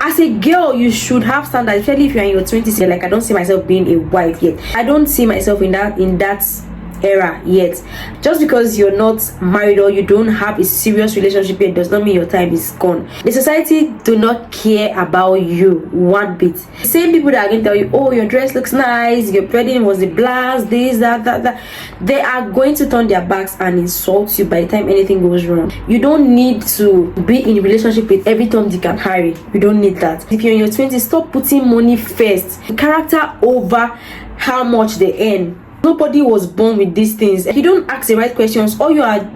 as a girl, you should have standards, especially if you're in your 20s. Like, I don't see myself being a wife yet. I don't see myself in that era yet. Just because you're not married or you don't have a serious relationship yet does not mean your time is gone. The society do not care about you one bit. The same people that are going to tell you, oh, your dress looks nice, your wedding was a blast, this, that, they are going to turn their backs and insult you by the time anything goes wrong. You don't need to be in a relationship with every Tom, Dick and Harry. You don't need that. If you're in your 20s, stop putting money first, character over how much they earn. Nobody was born with these things. If you don't ask the right questions, all you are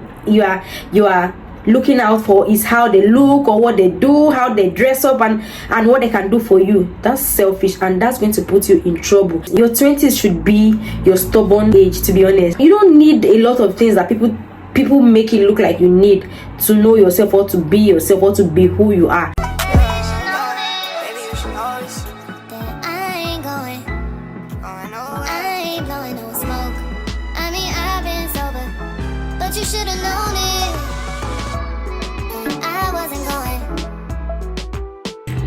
looking out for is how they look or what they do, how they dress up, and what they can do for you. That's selfish, and that's going to put you in trouble. Your 20s should be your stubborn age, to be honest. You don't need a lot of things that people make it look like you need to know yourself, or to be yourself, or to be who you are. You should have known it. I wasn't going.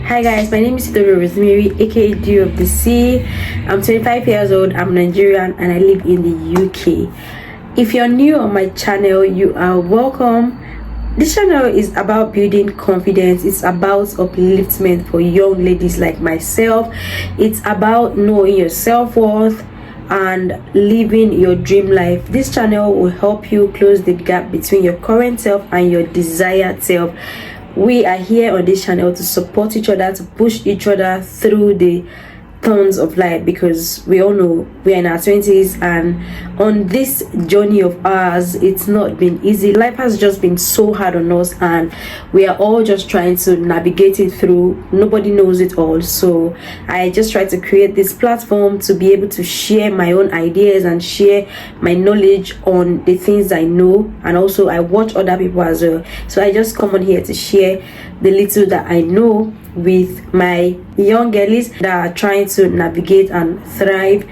Hi guys, my name is Rosemary, aka Dew of the Sea. I'm 25 years old, I'm Nigerian, and I live in the UK. If you're new on my channel, you are welcome. This channel is about building confidence. It's about upliftment for young ladies like myself. It's about knowing your self-worth and living your dream life. This channel will help you close the gap between your current self and your desired self. We are here on this channel to support each other, to push each other through the thorns of life, because we all know we are in our 20s, and on this journey of ours, it's not been easy. Life has just been so hard on us, and we are all just trying to navigate it through. Nobody knows it all, so I just try to create this platform to be able to share my own ideas and share my knowledge on the things I know, and also I watch other people as well. So I just come on here to share the little that I know with my young girlies that are trying to navigate and thrive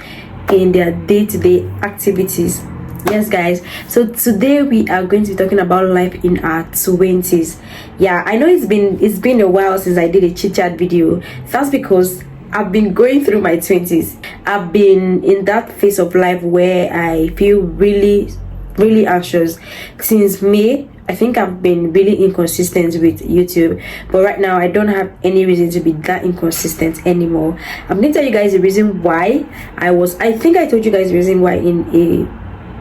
in their day-to-day activities. Yes guys, so today we are going to be talking about life in our 20s. Yeah, I know it's been a while since I did a chit chat video. That's because I've been going through my 20s. I've been in that phase of life where I feel really anxious since May. I think I've been really inconsistent with YouTube, but right now I don't have any reason to be that inconsistent anymore. I'm going to tell you guys the reason why. I think I told you guys the reason why in a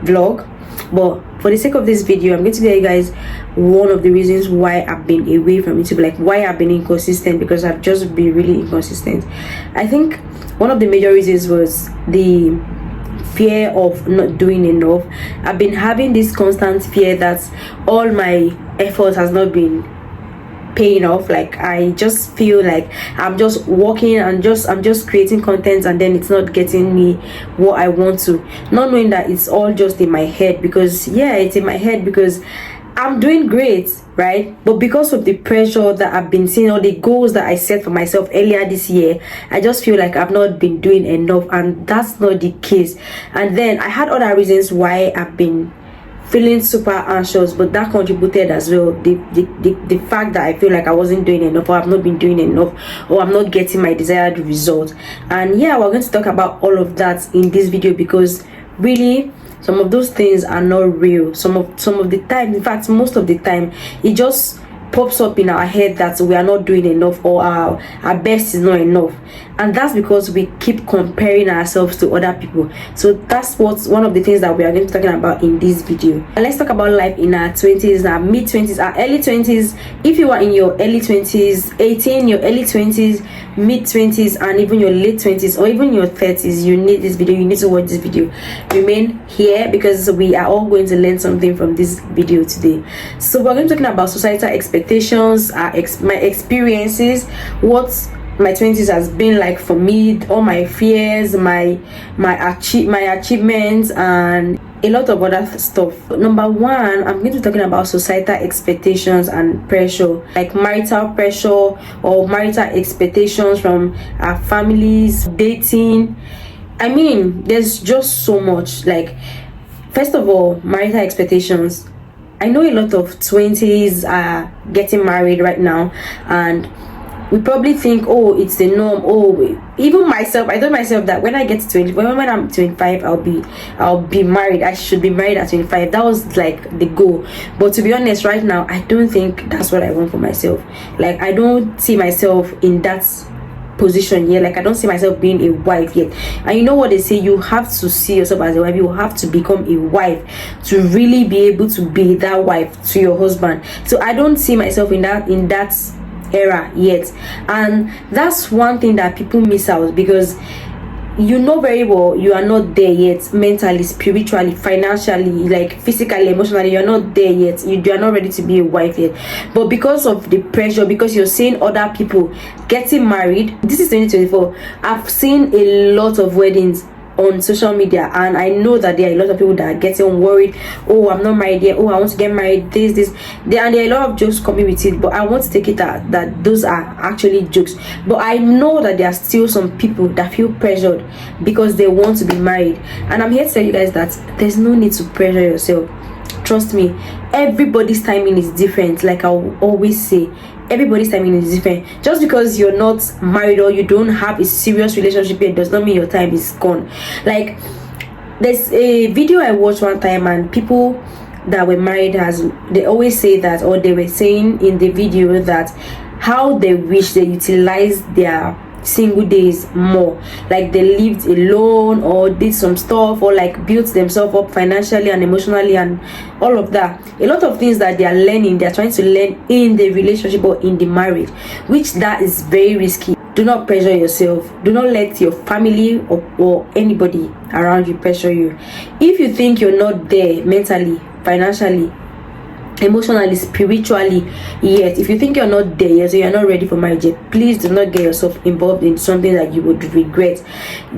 vlog, but for the sake of this video, I'm going to tell you guys one of the reasons why I've been away from YouTube, like why I've been inconsistent, because I've just been really inconsistent. I think one of the major reasons was the fear of not doing enough. I've been having this constant fear that all my effort has not been paying off. Like, I just feel like I'm just working and I'm just creating content, and then it's not getting me what I want to, not knowing that it's all just in my head. Because yeah, it's in my head because I'm doing great, right? But because of the pressure that I've been seeing, or the goals that I set for myself earlier this year, I just feel like I've not been doing enough, and that's not the case. And then I had other reasons why I've been feeling super anxious, but that contributed as well. The fact that I feel like I wasn't doing enough, or I've not been doing enough, or I'm not getting my desired result. And yeah, we're going to talk about all of that in this video, because really some of those things are not real. Some of the time, in fact most of the time, it just pops up in our head that we are not doing enough, or our best is not enough. And that's because we keep comparing ourselves to other people. So that's what's one of the things that we are going to be talking about in this video. And let's talk about life in our 20s, our mid-20s, our early 20s. If you are in your early 20s, 18, your early 20s, mid-20s, and even your late 20s, or even your 30s, you need this video. You need to watch this video. Remain here, because we are all going to learn something from this video today. So we're going to be talking about societal expectations, my experiences, what my 20s has been like for me, all my fears, my achievements, and a lot of other stuff. Number one, I'm going to be talking about societal expectations and pressure, like marital pressure or marital expectations from our families, dating. I mean, there's just so much. Like, first of all, marital expectations. I know a lot of 20s are getting married right now, and we probably think, oh, it's the norm. Oh, even myself, I told myself that when I get to 20, when I'm 25, I'll be married. I should be married at 25. That was like the goal. But to be honest, right now, I don't think that's what I want for myself. Like, I don't see myself in that position yet. Like, I don't see myself being a wife yet. And you know what they say, you have to see yourself as a wife. You have to become a wife to really be able to be that wife to your husband. So I don't see myself in that era yet. And that's one thing that people miss out, because you know very well you are not there yet, mentally, spiritually, financially, like physically, emotionally. You're not there yet. You are not ready to be a wife yet. But because of the pressure, because you're seeing other people getting married, this is 2024. I've seen a lot of weddings on social media, and I know that there are a lot of people that are getting worried. Oh, I'm not married yet. Oh, I want to get married. This and there are a lot of jokes coming with it, but I want to take it that those are actually jokes. But I know that there are still some people that feel pressured because they want to be married, and I'm here to tell you guys that there's no need to pressure yourself. Trust me, everybody's timing is different. Like I always say, everybody's timing is different. Just because you're not married or you don't have a serious relationship yet does not mean your time is gone. Like, there's a video I watched one time, and people that were married, they always say that, or they were saying in the video that how they wish they utilized their single days more, like they lived alone or did some stuff, or like built themselves up financially and emotionally and all of that. A lot of things that they are learning, they are trying to learn in the relationship or in the marriage, which that is very risky. Do not pressure yourself. Do not let your family or anybody around you pressure you. If you think you're not there mentally, financially, emotionally, spiritually yet, if you think you're not there yet, so you're not ready for marriage yet, please do not get yourself involved in something that you would regret.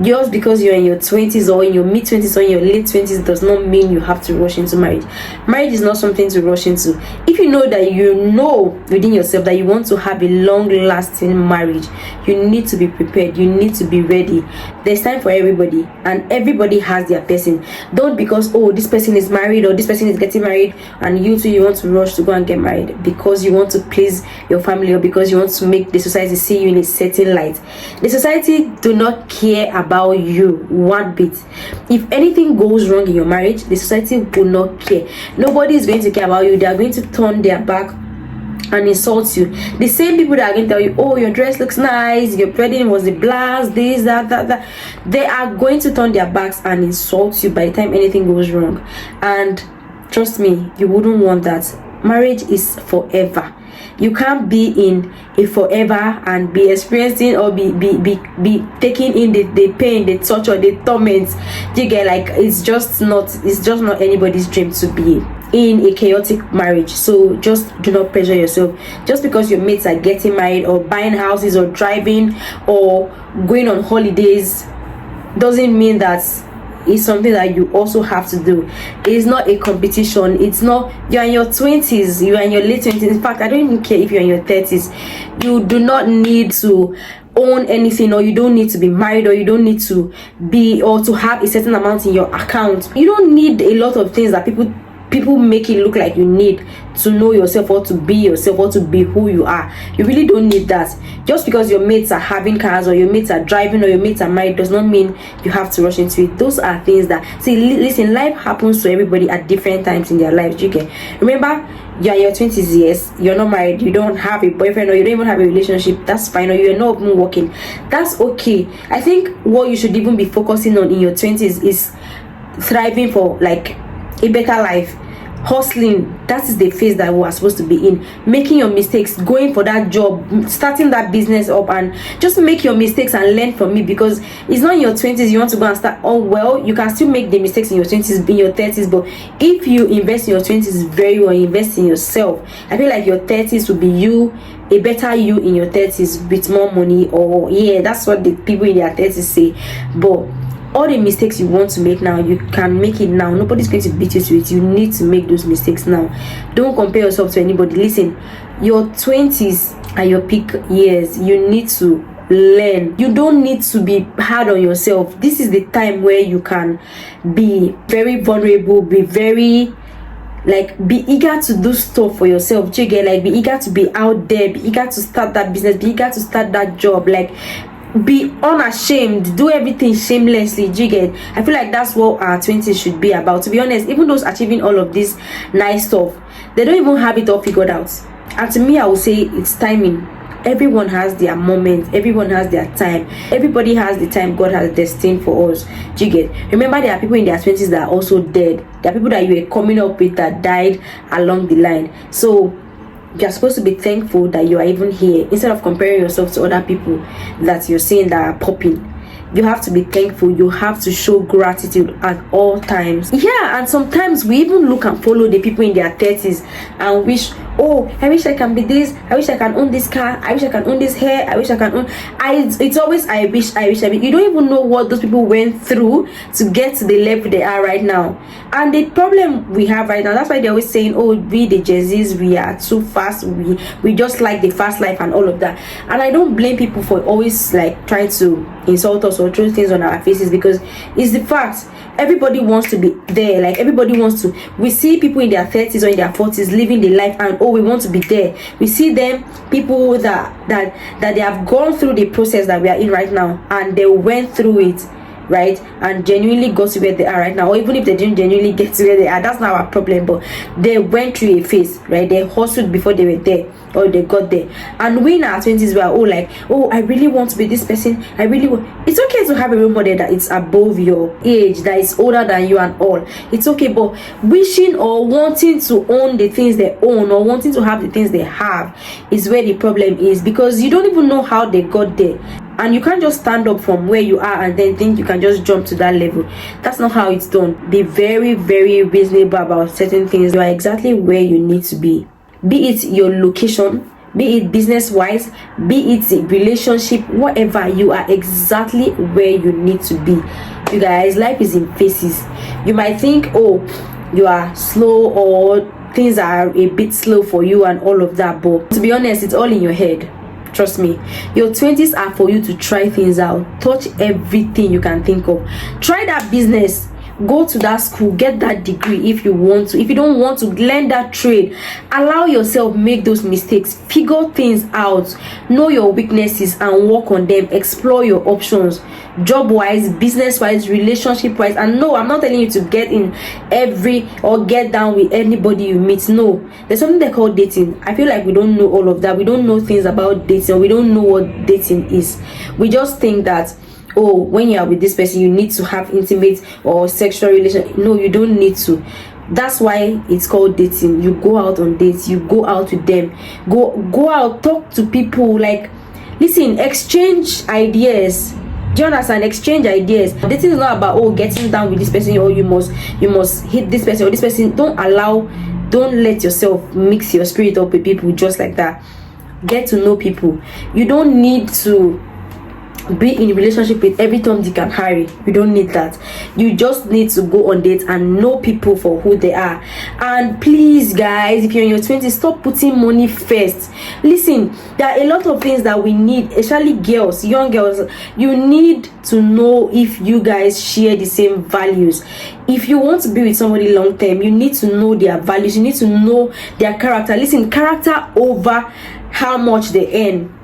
Just because you're in your 20s or in your mid-20s or in your late 20s does not mean you have to rush into marriage. Marriage is not something to rush into. If you know that you know within yourself that you want to have a long-lasting marriage, you need to be prepared. You need to be ready. There's time for everybody, and everybody has their person. Don't, because oh, this person is married or this person is getting married, and you too, you want to rush to go and get married because you want to please your family, or because you want to make the society see you in a certain light. The society do not care about you one bit. If anything goes wrong in your marriage, the society will not care. Nobody is going to care about you. They are going to turn their back and insult you. The same people that are going to tell you, oh, your dress looks nice, your wedding was a blast, this, that, they are going to turn their backs and insult you by the time anything goes wrong. And trust me, you wouldn't want that. Marriage is forever. You can't be in a forever and be experiencing or be taking in the pain, the torture, the torment. You get, like, it's just not anybody's dream to be in a chaotic marriage. So just do not pressure yourself. Just because your mates are getting married or buying houses or driving or going on holidays doesn't mean that it's something that you also have to do. It's not a competition. It's not, you're in your 20s, you're in your late 20s. In fact, I don't even care if you're in your 30s. You do not need to own anything, or you don't need to be married, or you don't need to be, or to have a certain amount in your account. You don't need a lot of things that people make it look like you need to know yourself, or to be yourself, or to be who you are. You really don't need that. Just because your mates are having cars, or your mates are driving, or your mates are married, does not mean you have to rush into it. Those are things that, see, listen, life happens to everybody at different times in their lives. You can remember, you're in your 20s, yes, you're not married, you don't have a boyfriend, or you don't even have a relationship, that's fine, or you're not even working, that's okay. I think what you should even be focusing on in your 20s is thriving for like a better life, hustling. That is the phase that we are supposed to be in. Making your mistakes, going for that job, starting that business up, and just make your mistakes and learn from it. Because it's not in your 20s you want to go and start. Oh well, you can still make the mistakes in your 20s, in your 30s, but if you invest in your 20s very well, invest in yourself, I feel like your 30s will be you, a better you in your 30s with more money. Or yeah, that's what the people in their 30s say. But all the mistakes you want to make now, you can make it now. Nobody's going to beat you to it. You need to make those mistakes now. Don't compare yourself to anybody. Listen, your 20s are your peak years. You need to learn. You don't need to be hard on yourself. This is the time where you can be very vulnerable, be very like be eager to do stuff for yourself. Do you get? Like be eager to be out there, be eager to start that business, be eager to start that job, like be unashamed, do everything shamelessly. Do you get? I feel like that's what our 20s should be about. To be honest, even those achieving all of this nice stuff, they don't even have it all figured out. And to me, I would say it's timing. Everyone has their moment, everyone has their time, everybody has the time God has destined for us. Do you get? Remember, there are people in their 20s that are also dead. There are people that you were coming up with that died along the line. So you're supposed to be thankful that you are even here, instead of comparing yourself to other people that you're seeing that are popping. You have to be thankful. You have to show gratitude at all times. Yeah, and sometimes we even look and follow the people in their 30s and wish, oh, I wish I can be this, I wish I can own this car, I wish I can own this hair, I wish I can own. It's always I wish. You don't even know what those people went through to get to the level they are right now. And the problem we have right now, that's why they're always saying, oh, we the Gen Zs, we are too fast, we just like the fast life and all of that. And I don't blame people for always like trying to insult us or throw things on our faces, because it's the fact. Everybody wants to be there. Like everybody wants to. We see people in their 30s or in their 40s living the life, and oh, we want to be there. We see them, people that they have gone through the process that we are in right now, and they went through it, right, and genuinely got to where they are right now. Or even if they didn't genuinely get to where they are, that's not our problem, but they went through a phase, right? They hustled before they were there, or they got there. And we in our 20s, we are all like, oh, I really want to be this person, I really want. It's okay to have a role model that is above your age, that is older than you and all. It's okay, but wishing or wanting to own the things they own, or wanting to have the things they have, is where the problem is, because you don't even know how they got there. And you can't just stand up from where you are and then think you can just jump to that level. That's not how it's done. Be very, very reasonable about certain things. You are exactly where you need to be it your location, be it business wise, be it relationship, whatever. You are exactly where you need to be. You guys, life is in phases. You might think, oh, you are slow, or things are a bit slow for you and all of that, but to be honest, it's all in your head. Trust me, your 20s are for you to try things out, touch everything you can think of, try that business, go to that school, get that degree if you want to. If you don't want to, learn that trade. Allow yourself make those mistakes, figure things out, know your weaknesses and work on them. Explore your options, job wise, business wise, relationship wise. And no, I'm not telling you to get in every or get down with anybody you meet. No, there's something they call dating. I feel like we don't know all of that. We don't know things about dating. We don't know what dating is. We just think that, oh, when you are with this person, you need to have intimate or sexual relation. No, you don't need to. That's why it's called dating. You go out on dates, you go out with them, go out, talk to people, like, listen, exchange ideas. Do you understand? Exchange ideas. Dating is not about, oh, getting down with this person, or you must hit this person or this person. Don't let yourself mix your spirit up with people just like that. Get to know people. You don't need to be in a relationship with every Tom, Dick and Harry. You don't need that. You just need to go on dates and know people for who they are. And please, guys, if you're in your 20s, stop putting money first. Listen, there are a lot of things that we need, especially girls, young girls. You need to know if you guys share the same values. If you want to be with somebody long term, you need to know their values, you need to know their character. Listen, character over how much they earn.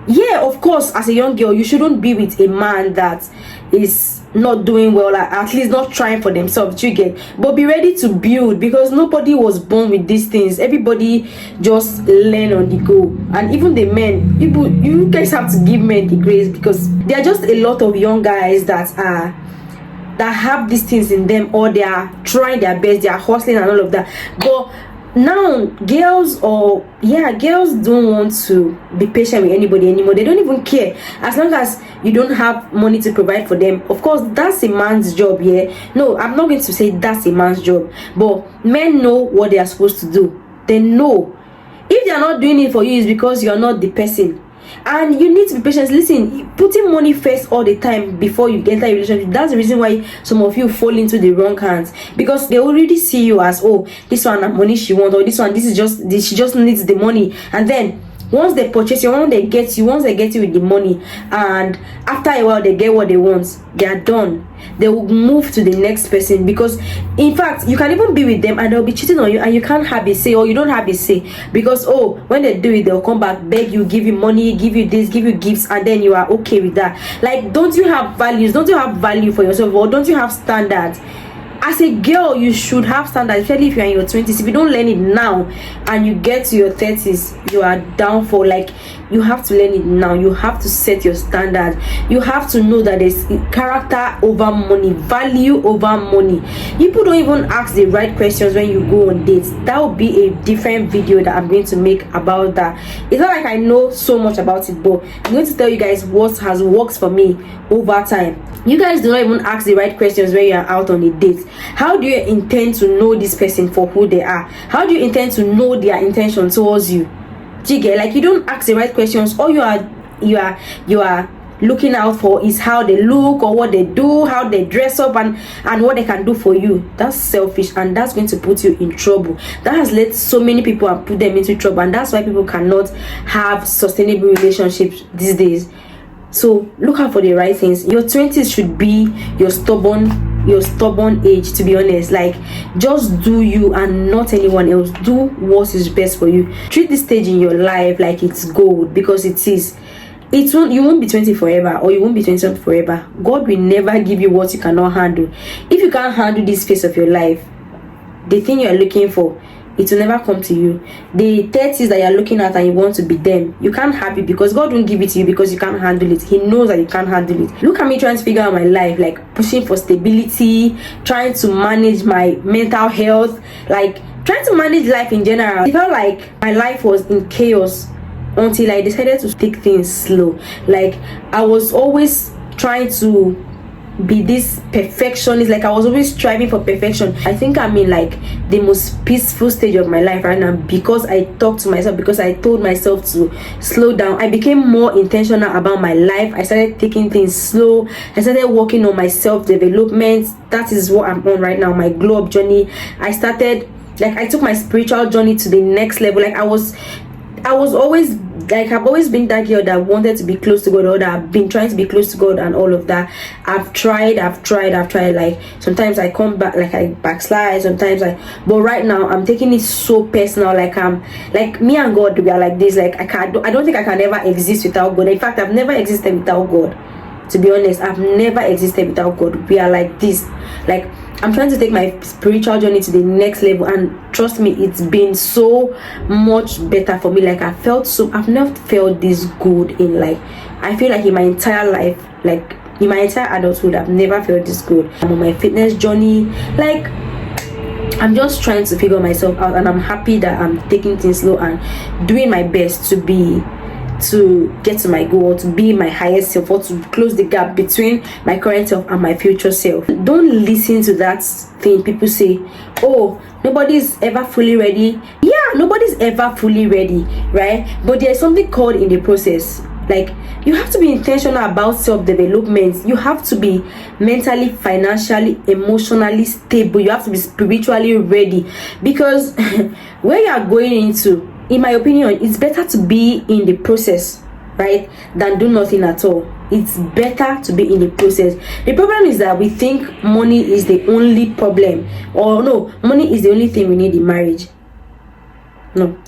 Yeah, of course, as a young girl, you shouldn't be with a man that is not doing well, at least not trying for themselves. You get? But be ready to build, because nobody was born with these things. Everybody just learn on the go. And even the men, you guys have to give men the grace, because there are just a lot of young guys that have these things in them, or they are trying their best, they are hustling and all of that. But now girls don't want to be patient with anybody anymore. They don't even care, as long as you don't have money to provide for them. Of course, that's a man's job. Yeah, no, I'm not going to say that's a man's job, but men know what they are supposed to do. They know if they are not doing it for you, is because you are not the person. And you need to be patient. Listen, putting money first all the time before you enter a relationship, that's the reason why some of you fall into the wrong hands, because they already see you as, oh, this one money she wants, or this one, she just needs the money. And then Once they purchase you, once they get you with the money, and after a while they get what they want, they are done. They will move to the next person, because in fact you can even be with them and they'll be cheating on you and you can't have a say, or you don't have a say, because when they do it, they'll come back, beg you, give you money, give you this, give you gifts, and then you are okay with that. Like, don't you have values? Don't you have value for yourself? Or don't you have standards? As a girl, you should have standards, especially if you're in your 20s. If you don't learn it now and you get to your 30s, you are down for. Like, you have to learn it now. You have to set your standards. You have to know that there's character over money, value over money. People don't even ask the right questions when you go on dates. That will be a different video that I'm going to make about that. It's not like I know so much about it, but I'm going to tell you guys what has worked for me over time. You guys do not even ask the right questions when you are out on a date. How do you intend to know this person for who they are? How do you intend to know their intention towards you? Do you get? Like, you don't ask the right questions. All you are looking out for is how they look, or what they do, how they dress up, and what they can do for you. That's selfish, and that's going to put you in trouble. That has led so many people and put them into trouble, and that's why people cannot have sustainable relationships these days. So look out for the right things. Your 20s should be your stubborn age, to be honest. Like, just do you and not anyone else. Do what is best for you. Treat this stage in your life like it's gold, because it is. You won't be 20 forever, or you won't be 20 forever. God will never give you what you cannot handle. If you can't handle this phase of your life, the thing you're looking for, it will never come to you. The 30s that you're looking at and you want to be them, you can't have it, because God won't give it to you because you can't handle it. He knows that you can't handle it. Look at me trying to figure out my life, like pushing for stability, trying to manage my mental health, like trying to manage life in general. It felt like my life was in chaos until I decided to take things slow. Like, I was always trying to be this perfectionist. Like, I was always striving for perfection. I think I'm in like the most peaceful stage of my life right now, because I talked to myself, because I told myself to slow down. I became more intentional about my life. I started taking things slow. I started working on my self-development. That is what I'm on right now, my glow up journey. I took my spiritual journey to the next level. Like, I was always, like, I've always been that girl that wanted to be close to God, or that I've been trying to be close to God and all of that. I've tried. Like, sometimes I come back, like I backslide, but right now I'm taking it so personal. Like, I'm like, me and God, we are like this. Like, I don't think I can ever exist without God. In fact, I've never existed without God. To be honest, I've never existed without God. We are like this. Like, I'm trying to take my spiritual journey to the next level, and trust me, it's been so much better for me. Like, I've never felt this good in, like, I feel like in my entire life, like in my entire adulthood, I've never felt this good. I'm on my fitness journey. Like, I'm just trying to figure myself out, and I'm happy that I'm taking things slow and doing my best to get to my goal, to be my highest self, or to close the gap between my current self and my future self. Don't listen to that thing people say, oh, nobody's ever fully ready. Yeah, nobody's ever fully ready, right? But there's something called in the process. Like, you have to be intentional about self-development. You have to be mentally, financially, emotionally stable. You have to be spiritually ready, because where you are going into, in my opinion, it's better to be in the process, right, than do nothing at all. It's better to be in the process. The problem is that we think money is the only problem, or no, money is the only thing we need in marriage. No.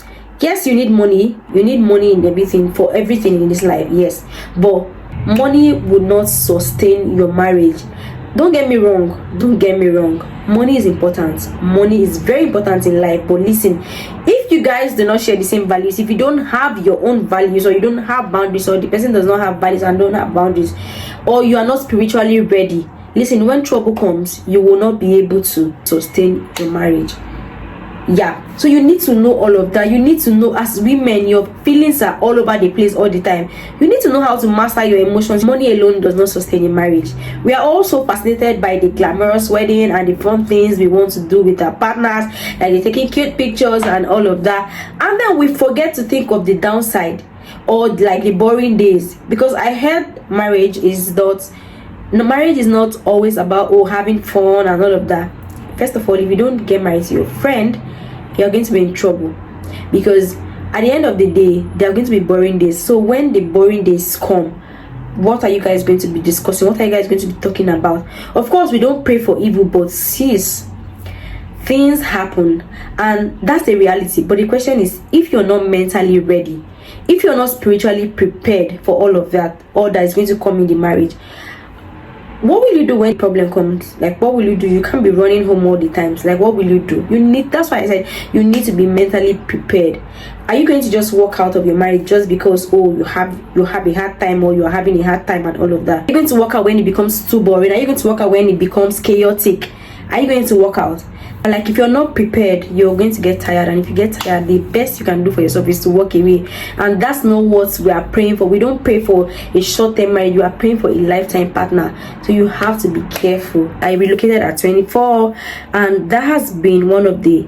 Yes, you need money in everything, for everything in this life, yes, but money will not sustain your marriage. Don't get me wrong. Money is important. Money is very important in life. But listen, if you guys do not share the same values, if you don't have your own values, or you don't have boundaries, or the person does not have values and don't have boundaries, or you are not spiritually ready, listen, when trouble comes, you will not be able to sustain your marriage. Yeah, so you need to know all of that. You need to know, as women, your feelings are all over the place all the time. You need to know how to master your emotions. Money alone does not sustain a marriage. We are also fascinated by the glamorous wedding and the fun things we want to do with our partners, like taking cute pictures and all of that, and then we forget to think of the downside, or like the boring days. Because I heard marriage is not always about having fun and all of that. First of all, if you don't get married to your friend, you're going to be in trouble, because at the end of the day, there are going to be boring days. So when the boring days come, what are you guys going to be discussing? What are you guys going to be talking about? Of course, we don't pray for evil, but sis, things happen, and that's the reality. But the question is, if you're not mentally ready, if you're not spiritually prepared for all of that, all that is going to come in the marriage, what will you do when the problem comes? Like, what will you do? You can't be running home all the times. Like, what will you do? That's why I said you need to be mentally prepared. Are you going to just walk out of your marriage just because, oh, you have a hard time, or you're having a hard time and all of that? Are you going to walk out when it becomes too boring? Are you going to walk out when it becomes chaotic? Are you going to walk out? Like, if you're not prepared, you're going to get tired, and if you get tired, the best you can do for yourself is to walk away. And that's not what we are praying for. We don't pray for a short-term marriage. You are praying for a lifetime partner. So you have to be careful. I relocated at 24, and that has been one of the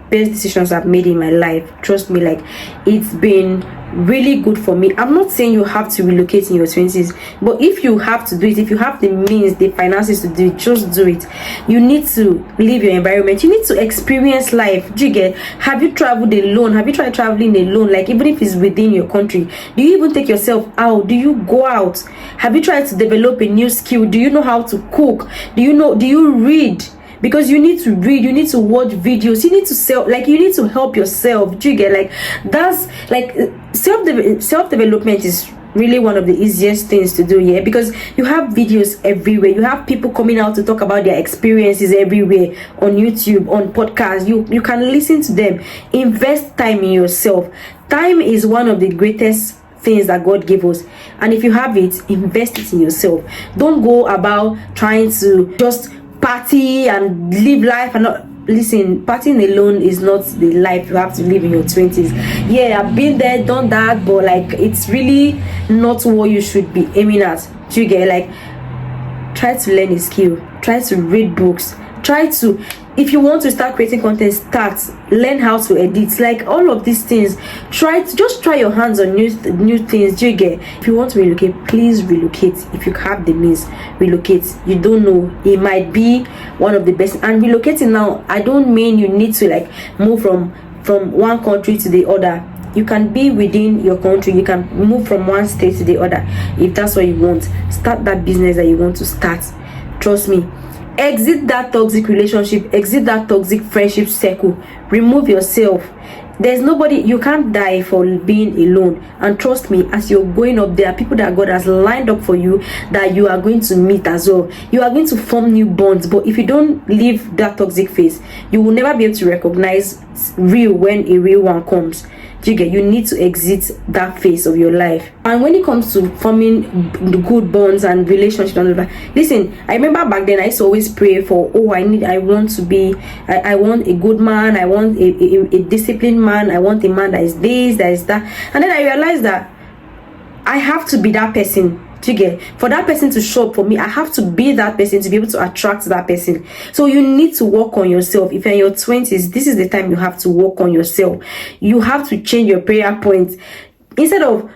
best decisions I've made in my life. Trust me, like, it's been really good for me. I'm not saying you have to relocate in your 20s, but if you have to do it, if you have the means, the finances to do it, just do it. You need to leave your environment. You need to experience life. Do you get? Have you traveled alone? Have you tried traveling alone? Like, even if it's within your country, do you even take yourself out? Do you go out? Have you tried to develop a new skill? Do you know how to cook? Do you read? Because you need to read, you need to watch videos, you need to you need to help yourself. Do you get? Like, that's like self-development is really one of the easiest things to do here, because you have videos everywhere. You have people coming out to talk about their experiences everywhere, on YouTube, on podcasts. You can listen to them. Invest time in yourself. Time is one of the greatest things that God gave us, and if you have it, invest it in yourself. Don't go about trying to just party and live life and not listen. Partying alone is not the life you have to live in your 20s. Yeah, I've been there, done that, but like, it's really not what you should be aiming at. Do you get? Like, try to learn a skill, try to read books, try to, if you want to start creating content, learn how to edit. Like, all of these things, try your hands on new things. Do you get? If you want to relocate, please relocate. If you have the means, relocate. You don't know, it might be one of the best. And relocating now, I don't mean you need to like move from one country to the other. You can be within your country. You can move from one state to the other if that's what you want. Start that business that you want to start. Trust me. Exit that toxic relationship, exit that toxic friendship circle. Remove yourself. There's nobody, you can't die for being alone. And trust me, as you're going up, there are people that God has lined up for you that you are going to meet as well. You are going to form new bonds. But if you don't leave that toxic phase, you will never be able to recognize real when a real one comes. You need to exit that phase of your life. And when it comes to forming good bonds and relationships and all that, listen, I remember back then I used to always pray for, I want a good man, I want a disciplined man, I want a man that is this, that is that. And then I realized that I have to be that person. For that person to show up for me, I have to be that person to be able to attract that person. So you need to work on yourself. If you're in your 20s, this is the time you have to work on yourself. You have to change your prayer points. Instead of,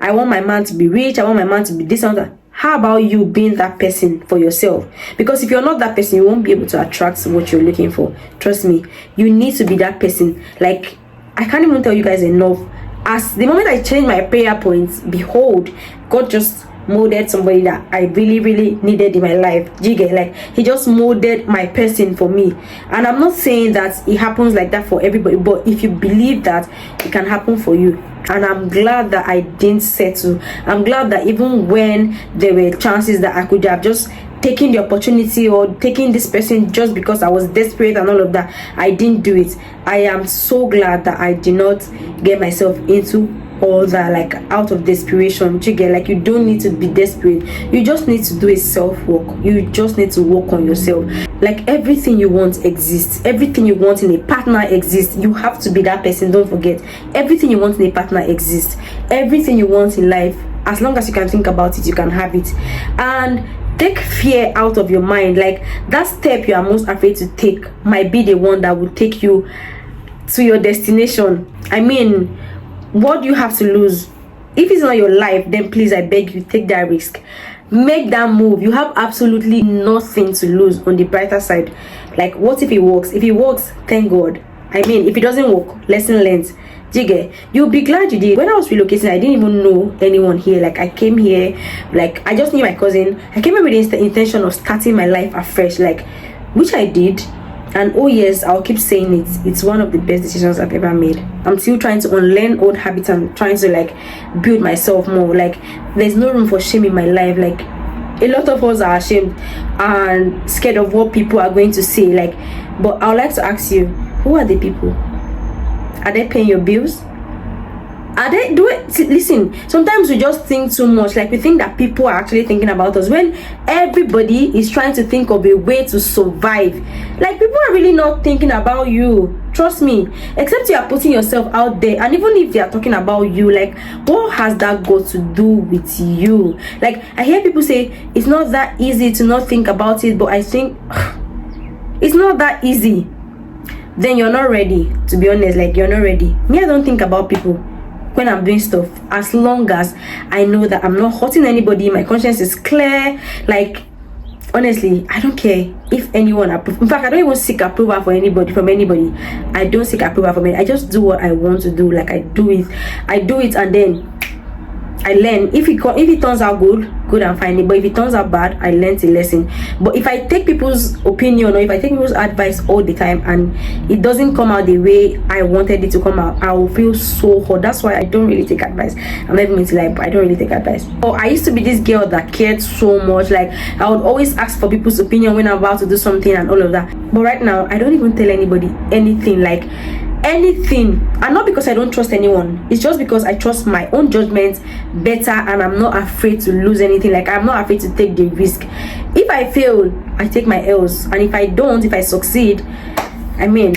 I want my man to be rich, I want my man to be this and that. How about you being that person for yourself? Because if you're not that person, you won't be able to attract what you're looking for. Trust me, you need to be that person. Like, I can't even tell you guys enough. As the moment I changed my prayer points, behold, God just molded somebody that I really, really needed in my life. Like, he just molded my person for me. And I'm not saying that it happens like that for everybody, but if you believe that, it can happen for you. And I'm glad that I didn't settle. I'm glad that even when there were chances that I could have just taken the opportunity or taking this person just because I was desperate and all of that, I didn't do it. I am so glad that I did not get myself into all that, like, out of desperation. Like, you don't need to be desperate. You just need to do a self-work. You just need to work on yourself. Like, everything you want exists. Everything you want in a partner exists. You have to be that person. Don't forget, everything you want in a partner exists. Everything you want in life, as long as you can think about it, you can have it. And take fear out of your mind. Like, that step you are most afraid to take might be the one that will take you to your destination. I mean, what do you have to lose? If it's not your life, then please, I beg you, take that risk. Make that move. You have absolutely nothing to lose. On the brighter side, like, what if it works? If it works, thank God. I mean, if it doesn't work, lesson learned. Do you get? You'll be glad you did. When I was relocating, I didn't even know anyone here. Like, I came here, like, I just knew my cousin. I came here with the intention of starting my life afresh, like, which I did. And oh yes, I'll keep saying it, it's one of the best decisions I've ever made. I'm still trying to unlearn old habits and trying to like build myself more. Like, there's no room for shame in my life. Like, a lot of us are ashamed and scared of what people are going to say. Like, but I would like to ask you, who are the people? Are they paying your bills? Are they listen, sometimes we just think too much. Like, we think that people are actually thinking about us when everybody is trying to think of a way to survive. Like, people are really not thinking about you, trust me, except you are putting yourself out there. And even if they are talking about you, like, what has that got to do with you? Like, I hear people say it's not that easy to not think about it, but I think it's not that easy. Then you're not ready, to be honest. Like, you're not ready. Me, I don't think about people when I'm doing stuff, as long as I know that I'm not hurting anybody, my conscience is clear. Like, honestly, I don't care if anyone approves. In fact, I don't even seek approval for anybody, from anybody. I don't seek approval from anybody. I just do what I want to do. Like, I do it, and then I learn. If it turns out good and fine. But if it turns out bad, I learned a lesson. But if I take people's opinion, or if I take people's advice all the time and it doesn't come out the way I wanted it to come out, I will feel so hurt. That's why I don't really take advice. I'm not even going to lie, but I don't really take advice. Oh, I used to be this girl that cared so much. Like, I would always ask for people's opinion when I'm about to do something and all of that. But right now, I don't even tell anybody anything. Like, anything. And not because I don't trust anyone, it's just because I trust my own judgment better, and I'm not afraid to lose anything. Like, I'm not afraid to take the risk. If I fail, I take my L's, and if I succeed, I mean,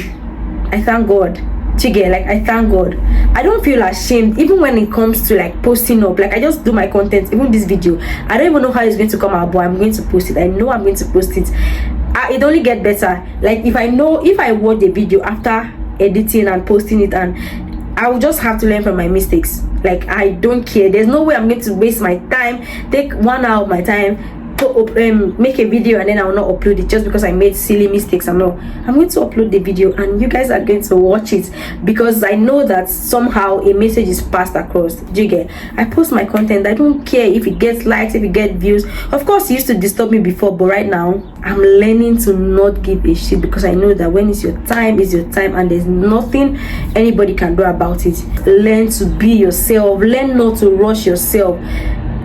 I thank God. Like, I thank God. I don't feel ashamed even when it comes to like posting up. Like, I just do my content. Even this video, I don't even know how it's going to come out, but I'm going to post it. I know I'm going to post it. It only get better. Like, if I watch the video after editing and posting it, and I will just have to learn from my mistakes. Like, I don't care. There's no way I'm going to waste my time, take 1 hour of my time to make a video and then I will not upload it just because I made silly mistakes. I'm going to upload the video and you guys are going to watch it, because I know that somehow a message is passed across. Do you get? I post my content. I don't care if it gets likes, if it gets views. Of course, it used to disturb me before, but right now I'm learning to not give a shit, because I know that when it's your time, and there's nothing anybody can do about it. Learn to be yourself. Learn not to rush yourself.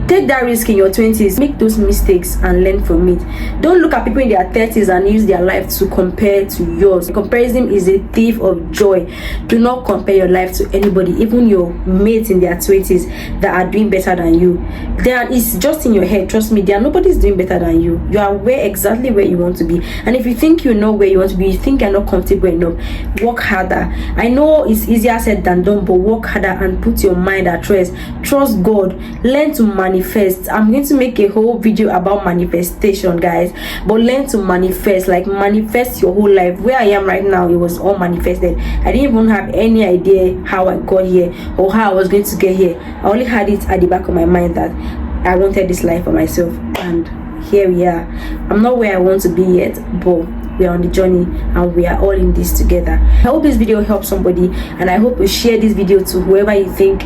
Take that risk in your 20s. Make those mistakes and learn from it. Don't look at people in their 30s and use their life to compare to yours. Comparison is a thief of joy. Do not compare your life to anybody, even your mates in their 20s that are doing better than you. It's just in your head. Trust me, nobody's doing better than you. You are exactly where you want to be. And if you think you know where you want to be, you think you're not comfortable enough, work harder. I know it's easier said than done, but work harder and put your mind at rest. Trust God. Learn to manifest. I'm going to make a whole video about manifestation, guys, but learn to manifest. Like, manifest your whole life. Where I am right now, it was all manifested. I didn't even have any idea how I got here or how I was going to get here. I only had it at the back of my mind that I wanted this life for myself, and here we are. I'm not where I want to be yet, but we are on the journey and we are all in this together. I hope this video helps somebody, and I hope you share this video to whoever you think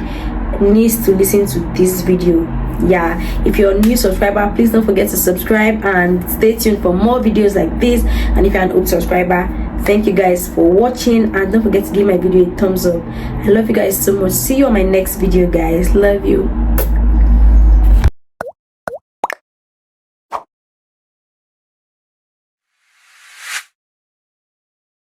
needs to listen to this video. Yeah, if you're a new subscriber, please don't forget to subscribe and stay tuned for more videos like this. And if you're an old subscriber, thank you guys for watching, and don't forget to give my video a thumbs up. I love you guys so much. See you on my next video, guys. Love you.